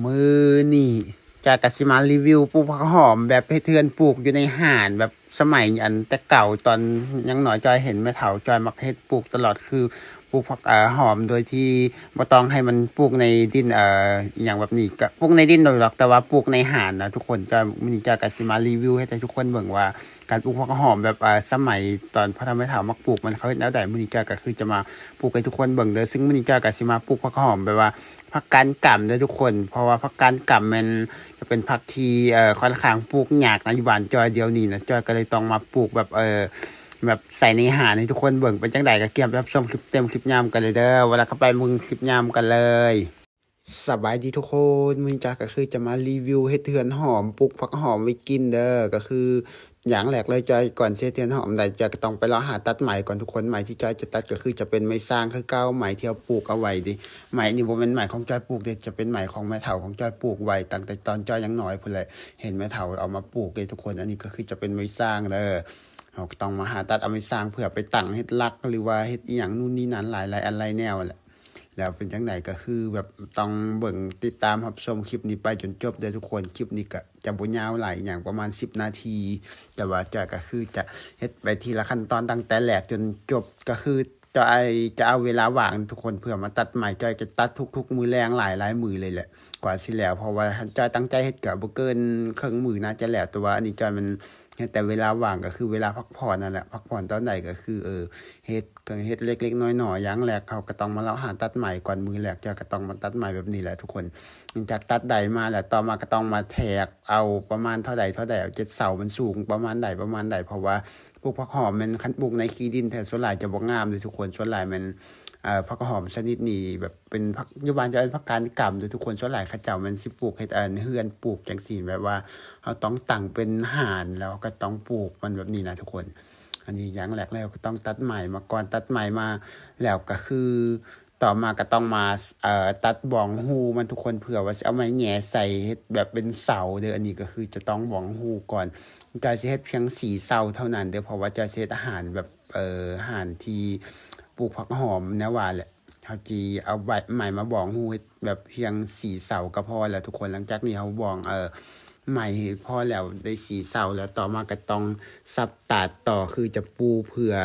มือนี่จากกสิมารีวิวปลูกผักหอมแบบให้เทือนปลูกอยู่ในห่านแบบสมัยอันแต่เก่าตอนยังหน่อยจอยเห็นแม่เฒ่าจอยมักเฮ็ดปลูกตลอดคือปลูกผักหอมโดยที่บ่ต้องให้มันปลูกในดินอหย่างแบบนี้ก็ปลูกในดินโดยหรอกแต่ว่าปลูกในห่านนะทุกคนจะมื้อนี้จะกสิมารีวิวให้ทุกคนเบิ่งว่าการปลูกผักหอมแบบสมัยตอนพ่อทำแม่เฒ่ามักปลูกมันเขาเฮ็ดแนวใดมื้อนี้ก็คือจะมาปลูกให้ทุกคนเบิ่งเด้อซึ่งมื้อนี้ก็สิมาปลูกผักหอมแบบว่า ผักกาดก่ำด้วยทุกคนเพราะว่าผักกาดก่ำมันจะเป็นผักที่ค่อนข้างปลูกยากนะอยู่บ้านจอยเดียวนี้นะจอยก็เลยต้องมาปลูกแบบแบบใส่ในหาให้ทุกคนเบิ่งเป็นจังไดก็เกี่ยมรับชมคลิปเต็มคลิปยามกันเลยเด้อเวลาเข้าไปมึงคลิปยามกันเลยสบายดีทุกคนมื้อนี้ก็คือจะมารีวิวเฮ็ดเทือนหอมปลูกผักหอมไว้กินเด้อก็คืออย่างแรกเลยจอยก่อนเฮ็ดเทือนหอมได้จอยก็ต้องไปเลาะหาตัดไหมก่อนทุกคนไหมที่จอยจะตัดก็คือจะเป็นไม้สร้างคือเก่าไหมที่เราปลูกเอาไว้ดิไหมนี่บ่แม่นไหมของจอยปลูกเด้จะเป็นไหมของแม่เฒ่าของจอยปลูกไว้ตั้งแต่ตอนจอยยังน้อยพุ่นแหละเห็นแม่เฒ่าเอามาปลูกเด้ทุกคนอันนี้ก็คือจะเป็นไม้สร้างเด้อเราก็ต้องมาหาตัดเอาไม้สร้างเพื่อไปตั้งเฮ็ดลักหรือว่าเฮ็ดอีหยังนู่นนี่นั่นหลายๆอันหลายแนวแหละ แล้วเป็นจังไดก็คือแบบต้องเบิ่งติดตามรับชมคลิปนี้ไปจนจบเด้อทุกคนคลิปนี้ก็จะบ่ยาวหลายอย่างประมาณ10นาทีแต่ว่าจะก็คือจะเฮ็ดไปทีละขั้นตอนตั้งแต่แรกจนจบก็คือจะเอาเวลาว่างทุกคนเพื่อมาตัดใหม่จอยจะตัดทุกๆมื้อแรงหลายๆมื้อเลยแหละกว่าสิแล้วเพราะว่าจอยตั้งใจเฮ็ดก็บ่เกินครึ่งมื้อน่าจะแล้วแต่ว่าอันนี้จอยมันแต่เวลาว่างก็คือเวลาพักผ่อนนั่นแหละพักผ่อนตอนใดก็คือเฮ็ดก็เฮ็ดเล็กๆน้อยๆอย่างแรกเขาก็ต้องมาเลาะหาตัดใหม่ก่อนมือแรกก็ต้องมาตัดใหม่แบบนี้แหละทุกคนจากตัดใดมาแล้วต่อมาก็ต้องมาแทกเอาประมาณเท่าใดเอา7เสามันสูงประมาณใดเพราะว่าพวกผักหอมมันคันปลูกในขี้ดินแท้ส่วนหลายจะบ่งามเลยทุกคนส่วนหลายมันผักหอมชนิดนี้แบบเป็นผักอยู่บ้านจะเป็นผักกาดก่ำเลยทุกคนส่วนหลายเขาเจ้ามันสิปลูกเฮ็ดเฮือนปลูกจังซี่แบบว่าเฮาต้องตั้งเป็นห่านแล้วก็ต้องปลูกมันแบบนี้นะทุกคน อันนี้อย่างแรกแล้วก็ต้องตัดใหม่มาก่อนตัดใหม่มาแล้วก็คือต่อมาก็ต้องมาตัดบ่องหูมันทุกคนเผื่อว่าสิเอาไม้แหน่ใส่เฮ็ดแบบเป็นเสาเด้ออันนี้ก็คือจะต้องบ่องหูก่อนจะสิเฮ็ดเพียง4เสาเท่านั้นเด้อเพราะว่าจะเฮ็ดอาหารแบบอาหารที่ปลูกผักหอมแนวว่าแหละเฮาจิเอาใบไม้มาบ่องหูเฮ็ดแบบเพียง4เสาก็พอแล้วทุกคนหลังจากนี้เฮาบ่องใหม่พอแล้วได้สีเสาแล้วต่อมาก็ต้องซับตาดต่อคือจะปูเผื่อ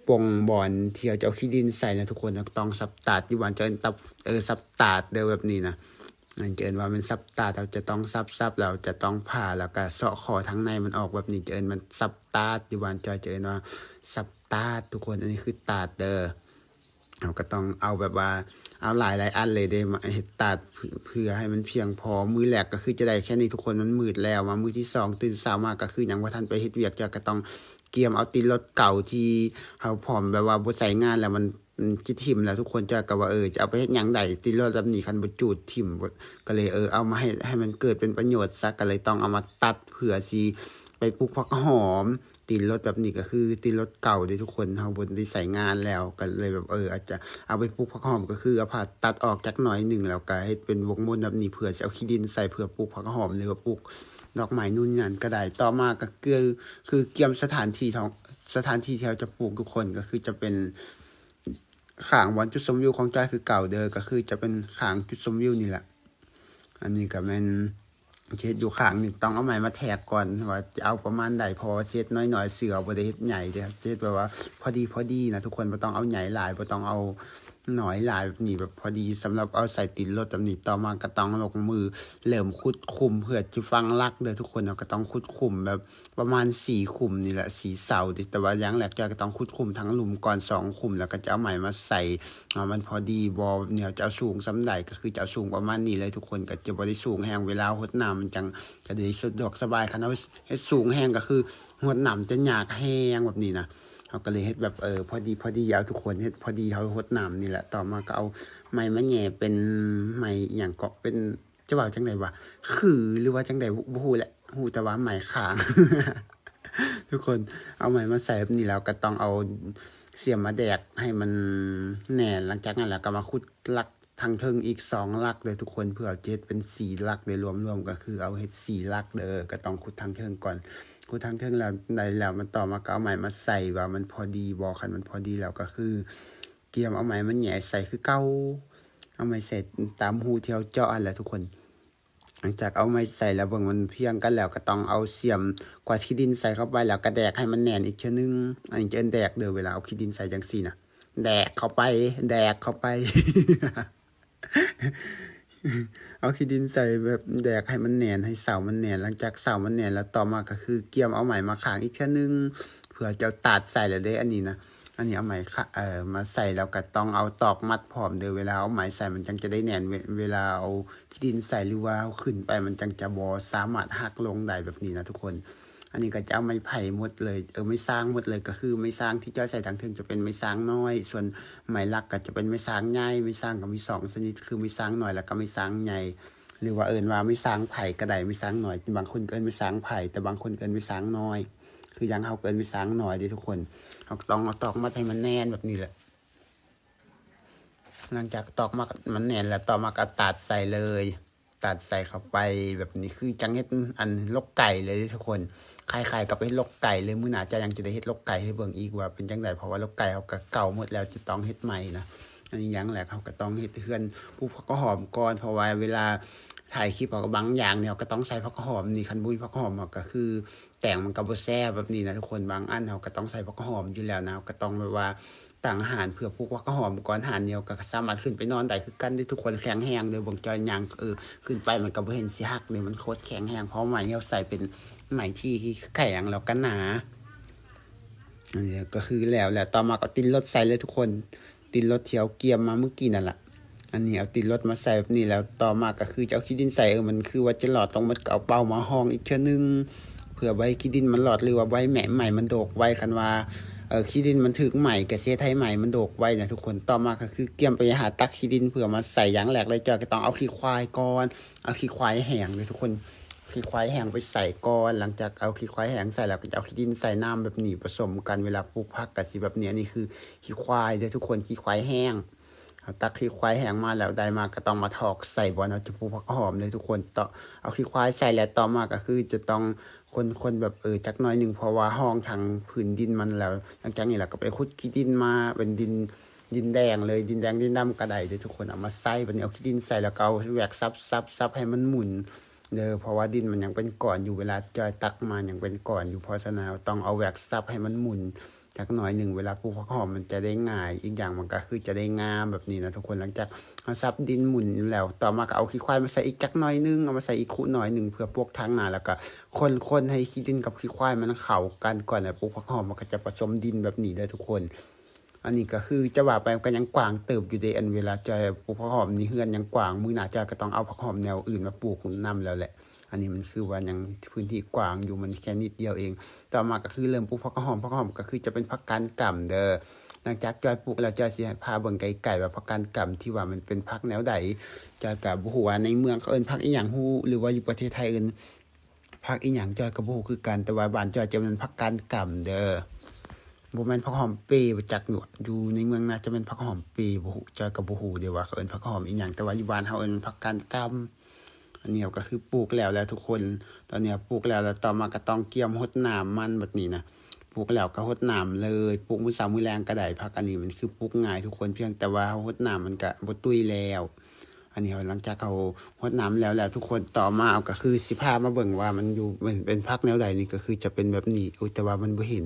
ปงบอนเที่ยวจะเอาขี้ดินใส่นะทุกคนต้องซับตาดที่วันจะตับซับตาดเด้อแบบนี้นะนั่นเกินว่ามันซับตาดเราจะต้องซับแล้วจะต้องผ่าแล้วก็เสาะคอทั้งในมันออกแบบนี้เกินมันซับตาดที่วันจะเจอว่าซับตาดทุกคนอันนี้คือตาดเด้อเราก็ต้องเอาแบบว่าเอาหลายอันเลยได้มาเฮ็ดตัดเพื่อให้มันเพียงพอมื้อแรกก็คือจะได้แค่นี้ทุกคนมันมืดแล้วมามื้อที่2ตื่นเช้ามาก็คือหยังบ่ทันไปเฮ็ดเวียกก็ต้องเกียมเอาติดรถเก่าที่เฮาพร้อมแบบว่าบ่ใช้งานแล้วมันจิทิ่มแล้วทุกคนจะก็ว่าจะเอาไปเฮ็ดหยังได้ติดรถแบบนี้คันบ่จูดทิ่มก็เลยเอามาให้มันเกิดเป็นประโยชน์ซะก็เลยต้องเอามาตัดเพื่อสิไปปลูกผักหอมตีนรถแบบนี้ก็คือตีนรถเก่าที่ทุกคนเฮาบ่ได้ใช้งานแล้วก็เลยแบบอาจจะเอาไปปลูกผักหอมก็คือเอาผ่าตัดออกจักหน่อยหนึ่งแล้วก็เฮ็ดเป็นวงมนแบบนี้เพื่อจะเอาขี้ดินใส่เพื่อปลูกผักหอมหรือว่าปลูกดอกไม้นู่นนั่นก็ได้ต่อมาก็คือเตรียมสถานที่ที่เราจะปลูกทุกคนก็คือจะเป็นข้างวันจุดชมวิวของจอยคือเก่าเด้อก็คือจะเป็นข้างจุดชมวิวนี่แหละอันนี้ก็แม่น เฮ็ดอยู่ข้างนี่ต้องเอาไม้มาแทกก่อนว่าจะเอาประมาณใดพอเฮ็ดน้อยๆเสือบ่ได้เฮ็ดใหญ่เด้อเฮ็ดแบบว่าพอดีนะทุกคนบ่ต้องเอาใหญ่หลายบ่ต้องเอาน้อยหลายแบบนี้แบบพอดีสำหรับเอาใส่ติดรถแบบนี้ต่อมาก็ต้องลงมือเริ่มขุดคุมเพื่อที่ฟังรักเด้อทุกคนเราก็ต้องขุดคุมแบบประมาณ4คุมนี่แหละ4เสาแต่ว่าอย่างแรกก็ต้องขุดคุมทั้งหลุมก่อน2คุมแล้วก็จะเอาไม้มาใส่มันพอดีบ่เนี่ยจะเอาสูงส่ำใดก็คือจะเอาสูงประมาณนี้เลยทุกคนก็จะบ่ได้สูงแฮงเวลารดน้ำมันจัง ก็ได้สะดวกสบายคันเอาเฮ็ดสูงแห้งก็คือรดน้ำจะยากแห้งแบบนี้นะเขาก็เลยเฮ็ดแบบพอดีเอาทุกคนเฮ็ดพอดีเขารดน้ำนี่แหละต่อมาก็เอาไม้มาแหน่เป็นไม้หยังก็เป็นจะว่าจังได๋วะคือหรือว่าจังได๋บ่ฮู้แหละฮู้แต่ว่าไม้ค้าง ทุกคนเอาไม้มาใส่แบบนี้แล้วก็ต้องเอาเสียมมาแดกให้มันแน่นหลังจากนั้นแล้วก็มาขุดลักทางเทิงอีก2ลักเลยทุกคนเพื่อจะเฮ็ดเป็น4ลักเลยรวมๆก็คือเอาเฮ็ด4ลักเด้อก็ต้องขุดทางเทิงก่อนขุดทางเทิงแล้วได้แล้วมันต่อมาก็เอาไม้มาใส่ว่ามันพอดีบ่คันมันพอดีแล้วก็คือเกียมเอาไม้มาแหย่ใส่คือเก่าเอาไม้ใส่ตามรูที่เราเจาะนั่นแหละทุกคน ลังจากเอาไม้ใส่แล้วเบิ่งมันเพียงกันแล้วก็ต้องเอาเสียมกวาดขี้ดินใส่เข้าไปแล้วก็แดกให้มันแน่นอีกเทื่อนึงอันนี้จะแดกเด้อเวลาเอาขี้ดินใส่จังซี่นะแดกเข้าไปแดกเข้าไป เอาขี้ดินใส่แบบแดกให้มันแน่นให้เสามันแน่นหลังจากเสามันแน่นแล้วต่อมาก็คือเกี่ยมเอาไหมมาขางอีกเทื่อนึงเพื่อจะตัดใส่แล้วได้อันนี้นะอันนี้เอาไหมมาใส่แล้วก็ต้องเอาตอกมัดพร้อมเด้อเวลาเอาไหมใส่มันจังจะได้แน่นเวลาเอาขี้ดินใส่หรือว่าเอาขึ้นไปมันจังจะบ่สามารถหักลงได้แบบนี้นะทุกคนอันนี้ก็จะเอาไม้ไผ่หมดเลยไม่สร้างหมดเลยก็คือไม่สร้างที่จ้อยใส่ทางถึงจะเป็นไม่สร้างน้อยส่วนไม้ลักก็จะเป็นไม่สร้างใหญ่ไม่สร้างก็มีสองชนิดคือไม่สร้างน้อยแล้วก็ไม่สร้างใหญ่หรือว่าว่าไม่สร้างไผ่ก็ได้ไม่สร้างน้อยบางคนเกินไม่สร้างไผ่แต่บางคนเกินไม่สร้างน้อยคือยังเขาเกินไม่สร้างน้อยดิทุกคนเขาต้องเอาตอกมาให้มันแน่นแบบนี้แหละหลังจากตอกมามันแน่นแล้วต่อมาก็ตัดใส่เลยตัดใส่เข้าไปแบบนี้คือจังเฮ็ดอันลกไก่เลยทุกคนคล้ายๆกับเฮ็ดลกไก่เลยมื้อหน้าจะยังจะได้เฮ็ดลกไก่ให้เบิ่งอีกว่าเป็นจังไดเพราะว่าลกไก่เขาก็เก่าหมดแล้วจะต้องเฮ็ดใหม่นะอันนี้ยังแหละเขาก็ต้องเฮ็ดเฮือนผู้ผักหอมก่อนเพราะว่าเวลาถ่ายคลิปเขาก็บางอย่างเนี่ยก็ต้องใส่ผักหอมนี่คันบุ้ยผักหอมก็คือแต่งมันก็บ่แซ่บแบบนี้นะทุกคนบางอันเขาก็ต้องใส่ผักหอมอยู่แล้วนะก็ต้องแบบว่าต่างอาหารเพื่อพวกผักหอมก่อนอาหารเดียวก็สามารถขึ้นไปนอนได้คือกันได้ทุกคนแข็งแรงเลยบ่งจอยยังขึ้นไปมันก็บ่เห็นสิหักเลยมันโคตรแข็งแรงเพราะไหมที่เราใส่เป็นไหมที่แข็งแล้วก็หนาอันนี้ก็คือแล้วแหละต่อมาก็ติดรถใส่เลยทุกคนติดรถเที่ยวเกียมมาเมื่อกี้นั่นแหละอันนี้เอาติดรถมาใส่แบบนี้แล้วต่อมาก็คือจะเอาขี้ดินใส่มันคือว่าจะหลอดต้องมาเอาเป้ามาห้องอีกเทื่อนึงเพื่อไว้ขี้ดินมันหลอดหรือว่าไว้แหมใหม่มันโดกไว้คันว่าขี้ดินมันถึกใหม่กระเซไทยใหม่มันโดกไว้นะทุกคนต่อมาก็คือเกี่ยมไปหาตักขี้ดินเพื่อมาใส่อย่างแรกเลยจอยก็ต้องเอาขี้ควายก่อนเอาขี้ควายแห้งเลยทุกคนขี้ควายแห้งไปใส่ก่อนหลังจากเอาขี้ควายแห้งใส่แล้วก็จะเอาขี้ดินใส่น้ำแบบนี้ผสมกันเวลาปลูกผักกับสีแบบนี้นี่คือขี้ควายเลยทุกคนขี้ควายแห้งเอาตักขี้ควายแห้งมาแล้วได้มาก็ต้องมาถอกใส่บอลเอาจะปลูกผักหอมเลยทุกคนต่อเอาขี้ควายใส่แล้วต่อมาก็คือจะต้องคนแบบจักหน่อยหนึ่งเพราะว่าห้องทางพื้นดินมันแล้วหลังจากนี้เราก็ไปขุดขี้ดินมาเป็นดินแดงเลยดินแดงดินดำกระไดเลยทุกคนเอามาใส่แบบนี้เอาขี้ดินใส่แล้วก็เอาแหวกซับให้มันหมุนเพราะว่าดินมันยังเป็นก้อนอยู่เวลาจอยตักมายังเป็นก้อนอยู่เพราะฉะนั้นต้องเอาแหวกซับให้มันหมุนจักหน่อยหนึ่งเวลาปลูกผักหอมมันจะได้ง่ายอีกอย่างมันก็คือจะได้งามแบบนี้นะทุกคนหลังจากเอาซับดินหมุนแล้วต่อมาก็เอาขี้ควายมาใส่อีกจักหน่อยนึงเอามาใส่อีกคู่หน่อยหนึ่งเพื่อพวกทางหน้าแล้วก็คนให้ขี้ดินกับขี้ควายมันเข้ากันก่อนแล้วปลูกผักหอมมันก็จะผสมดินแบบนี้ได้ทุกคนอันนี้ก็คือจะว่าไปก็ยังกว้างเติบอยู่ในอันเวลาจะปลูกผักหอมนี่เฮือนยังกว้างมื้อหน้าจะก็ต้องเอาผักหอมแนวอื่นมาปลูกนำแล้วแหละอันนี้มันคือว่ายังพื้นที่กว้างอยู่มันแค่นิดเดียวเองต่อมาก็คือเริ่มปลูกผักหอมก็คือจะเป็นผักกาดก่ำเด้อหลังจากจอยปลูกแล้วจอยสิพาเบิ่งไกลๆว่าผักกาดก่ำที่ว่ามันเป็นผักแนวใดจอยก็บ่ฮู้ว่าในเมืองเขาเอิ้นผักอีหยังฮู้หรือว่าอยู่ประเทศไทยเอิ้นผักอีหยังจอยก็บ่ฮู้คือกันแต่ว่าบ้านจอยจะเป็นผักกาดก่ำเด้อบ่แม่นผักหอมเปรย์บ่จักอยู่ในเมืองน่าจะเป็นผักหอมเปรย์บ่ฮู้จอยก็บ่ฮู้เด้ว่าเขาเอิ้นผักหอมอีหยังแต่ว่าอยู่บ้านเฮาเอิ้นผักกาดก่ำอันนี้ก็คือปลูกแล้วทุกคนตอนนี้ปลูกแล้วต่อมาก็ต้องเกี่ยมรดน้ำมันแบบนี้นะปลูกแล้วก็รดน้ำเลยปลูกมื้อเช้ามื้อแลงก็ได้ผักอันนี้มันคือปลูกง่ายทุกคนเพียงแต่ว่าเฮารดน้ำมันก็บ่ตุ้ยแล้วอันนี้หลังจากเขารดน้ำแล้วทุกคนต่อมาเอาก็คือสิพามาเบิ่งว่ามันอยู่มันเป็นผักแนวใดนี่ก็คือจะเป็นแบบนี้แต่ว่ามันบ่เห็น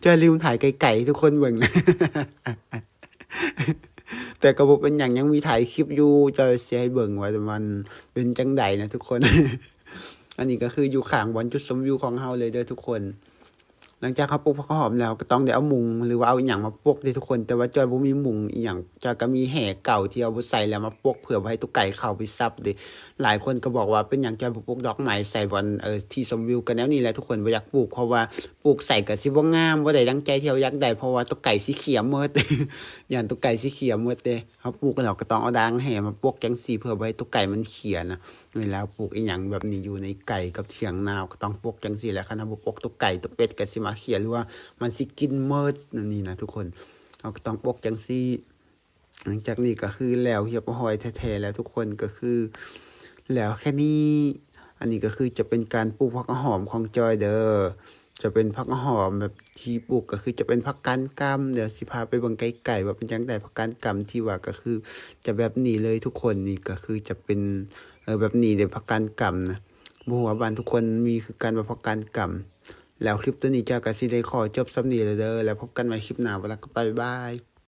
จะลืมถ่ายไกลๆทุกคนเบิ่งนะ แต่ก็บ่เป็นหยังยังมีถ่ายคลิปอยู่จะสิให้เบิ่งว่ามันเป็นจังไดนะทุกคน อันนี้ก็คืออยู่ข้างบนจุดชมวิวของเฮาเลยเด้อทุกคนหลังจากเขาปลูกผักหอมแล้วก็ต้องได้เอามุงหรือว่าเอาอีหยังมาปกเด้ทุกคนแต่ว่าจอยบ่มีมุงอีหยังจอยก็มีแห่เก่าที่เอาใส่แล้วมาปกเผื่อไว้ให้ตุ๊กไก่เข้าไปซับเด้หลายคนก็บอกว่าเป็นหยังจอยบ่ปลูกดอกไม้ใส่บอนที่ชมวิวกันแนวนี้แหละทุกคนบ่อยากปลูกเพราะว่าปลูกใส่ก็สิบ่งามบ่ได้ดังใจที่เราอยากได้เพราะว่าตุ๊กไก่สิเขียวหมด ย่านตุ๊กไก่สิเขียวหมดเด้เฮาปลูกแล้วก็ต้องเอาดางแห่มาปกจังซี่เพื่อไว้ให้ตุ๊กไก่มันเขียวนะเวลาปลูกอีหยังแบบนี้อยู่ในไก่กับเถียงนาก็ต้องปกจังซี่แหละคันถ้าบ่ปกตุ๊กไก่ตุ๊กเป็ดก็สิมาเขียวหรือว่ามันสิกินเมิดนั่นนี่นะทุกคนเราก็ต้องปกจังซี่หลังจากนี้ก็คือแล้วเรียบร้อยแท้ๆแล้วทุกคนก็คือแล้วแค่นี้อันนี้ก็คือจะเป็นการปลูกผักหอมของจอยเด้อจะเป็นผักหอมแบบที่ปลูกก็คือจะเป็นผักกาดกำเดี๋ยวสิพาไปเบิ่งไกลๆว่าเป็นจังได๋ผักกาดกำที่ว่าก็คือจะแบบนี้เลยทุกคนนี่ก็คือจะเป็น แบบนี้เดี๋ยวพักการกรรมนะบ่ฮู้ว่าบ้านทุกคนมีคือกันว่าพักการกรรมแล้วคลิปตัวนี้เจ้าก็สิได้ขอจบสำนี้แล้วเด้อแล้วพบกันใหม่คลิปหน้าเวลาก็ไปบ๊ายบาย